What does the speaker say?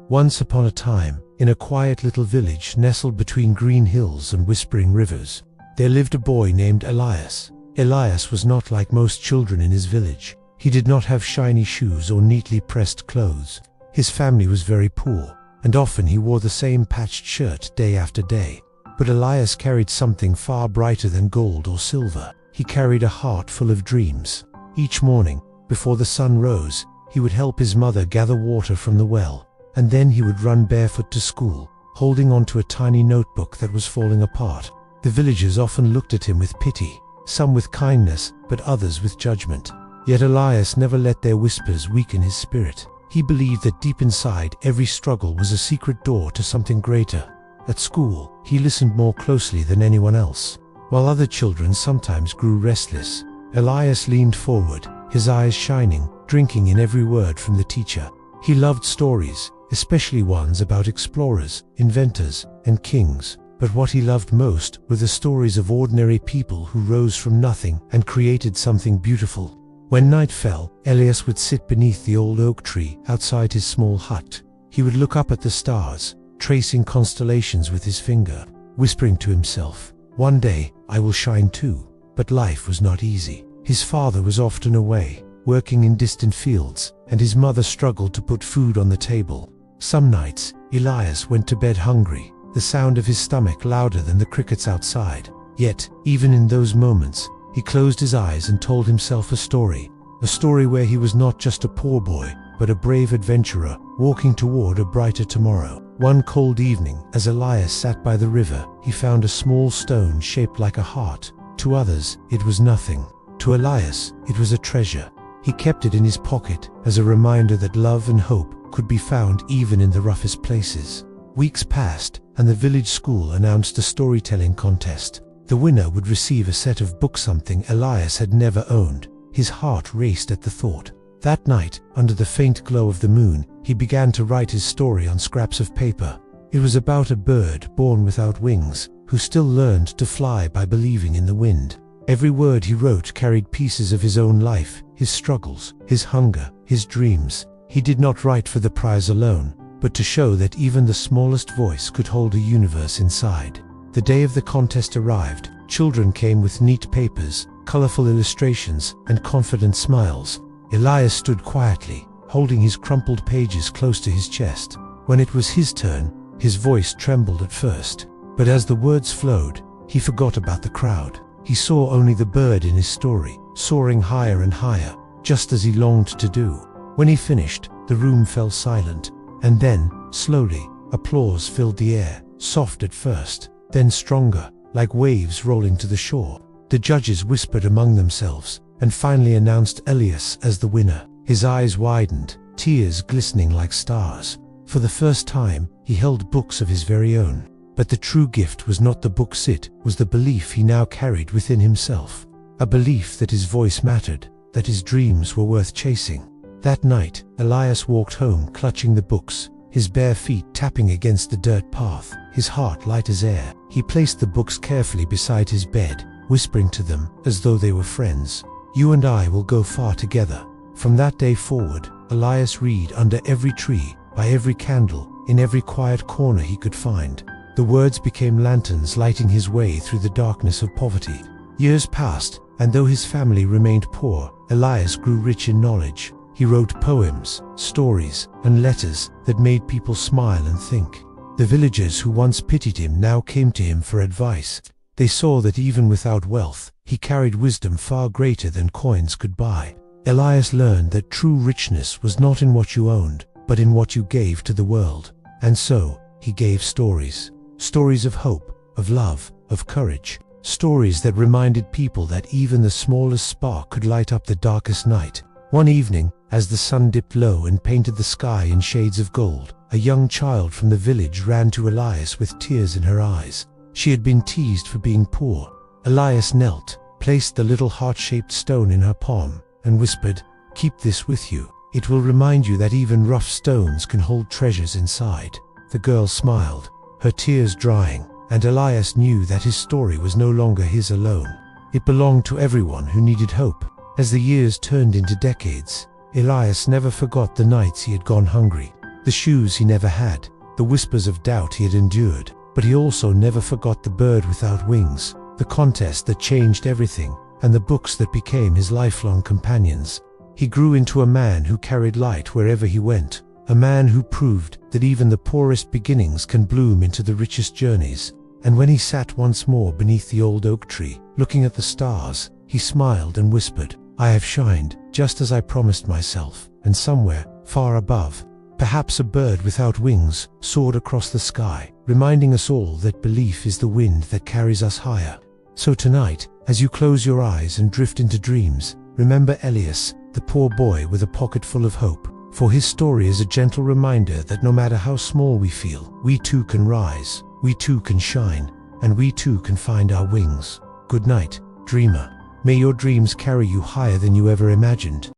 Once upon a time, in a quiet little village nestled between green hills and whispering rivers, there lived a boy named Elias. Elias was not like most children in his village. He did not have shiny shoes or neatly pressed clothes. His family was very poor, and often he wore the same patched shirt day after day. But Elias carried something far brighter than gold or silver. He carried a heart full of dreams. Each morning, before the sun rose, he would help his mother gather water from the well, and then he would run barefoot to school, holding onto a tiny notebook that was falling apart. The villagers often looked at him with pity, some with kindness, but others with judgment. Yet Elias never let their whispers weaken his spirit. He believed that deep inside, every struggle was a secret door to something greater. At school, he listened more closely than anyone else. While other children sometimes grew restless, Elias leaned forward, his eyes shining, drinking in every word from the teacher. He loved stories, especially ones about explorers, inventors, and kings. But what he loved most were the stories of ordinary people who rose from nothing and created something beautiful. When night fell, Elias would sit beneath the old oak tree outside his small hut. He would look up at the stars, tracing constellations with his finger, whispering to himself, "One day, I will shine too." But life was not easy. His father was often away, working in distant fields, and his mother struggled to put food on the table. Some nights, Elias went to bed hungry, the sound of his stomach louder than the crickets outside. Yet, even in those moments, he closed his eyes and told himself a story where he was not just a poor boy, but a brave adventurer, walking toward a brighter tomorrow. One cold evening, as Elias sat by the river, he found a small stone shaped like a heart. To others, it was nothing. To Elias, it was a treasure. He kept it in his pocket as a reminder that love and hope could be found even in the roughest places. Weeks passed, and the village school announced a storytelling contest. The winner would receive a set of books, something Elias had never owned. His heart raced at the thought. That night, under the faint glow of the moon, he began to write his story on scraps of paper. It was about a bird born without wings, who still learned to fly by believing in the wind. Every word he wrote carried pieces of his own life, his struggles, his hunger, his dreams. He did not write for the prize alone, but to show that even the smallest voice could hold a universe inside. The day of the contest arrived. Children came with neat papers, colorful illustrations, and confident smiles. Elias stood quietly, holding his crumpled pages close to his chest. When it was his turn, his voice trembled at first. But as the words flowed, he forgot about the crowd. He saw only the bird in his story, soaring higher and higher, just as he longed to do. When he finished, the room fell silent. And then, slowly, applause filled the air, soft at first, then stronger, like waves rolling to the shore. The judges whispered among themselves, and finally announced Elias as the winner. His eyes widened, tears glistening like stars. For the first time, he held books of his very own. But the true gift was not the books, it was the belief he now carried within himself. A belief that his voice mattered, that his dreams were worth chasing. That night, Elias walked home clutching the books, his bare feet tapping against the dirt path, his heart light as air. He placed the books carefully beside his bed, whispering to them as though they were friends. "You and I will go far together." From that day forward, Elias read under every tree, by every candle, in every quiet corner he could find. The words became lanterns lighting his way through the darkness of poverty. Years passed, and though his family remained poor, Elias grew rich in knowledge. He wrote poems, stories, and letters that made people smile and think. The villagers who once pitied him now came to him for advice. They saw that even without wealth, he carried wisdom far greater than coins could buy. Elias learned that true richness was not in what you owned, but in what you gave to the world. And so, he gave stories. Stories of hope, of love, of courage. Stories that reminded people that even the smallest spark could light up the darkest night. One evening, as the sun dipped low and painted the sky in shades of gold, a young child from the village ran to Elias with tears in her eyes. She had been teased for being poor. Elias knelt, placed the little heart-shaped stone in her palm, and whispered, "Keep this with you. It will remind you that even rough stones can hold treasures inside." The girl smiled, her tears drying, and Elias knew that his story was no longer his alone. It belonged to everyone who needed hope. As the years turned into decades, Elias never forgot the nights he had gone hungry, the shoes he never had, the whispers of doubt he had endured. But he also never forgot the bird without wings, the contest that changed everything, and the books that became his lifelong companions. He grew into a man who carried light wherever he went, a man who proved that even the poorest beginnings can bloom into the richest journeys. And when he sat once more beneath the old oak tree, looking at the stars, he smiled and whispered, "I have shined, just as I promised myself." And somewhere, far above, perhaps a bird without wings soared across the sky, reminding us all that belief is the wind that carries us higher. So tonight, as you close your eyes and drift into dreams, remember Elias, the poor boy with a pocket full of hope. For his story is a gentle reminder that no matter how small we feel, we too can rise, we too can shine, and we too can find our wings. Good night, dreamer. May your dreams carry you higher than you ever imagined.